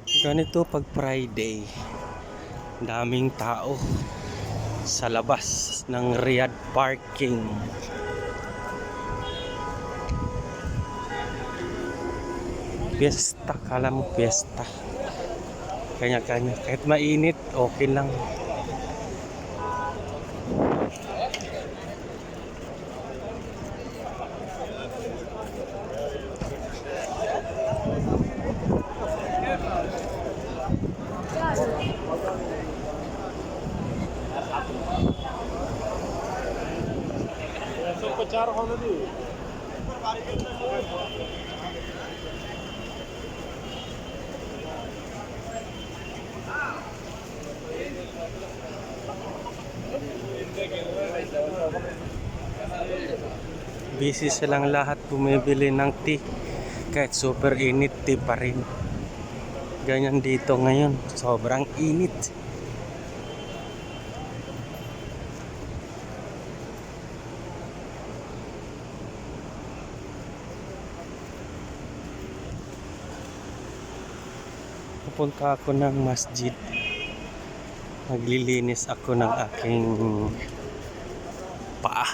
Ganito pag Friday, daming tao sa labas ng Riyadh parking. Fiesta, kala mo fiesta. Kanya-kanya, kahit mainit, okay lang. Busy silang lahat bumibili ng tea. Kahit super init, tea pa rin. Ganyan dito ngayon, sobrang init. Pupunta ako ng masjid. Naglilinis ako ng aking paa.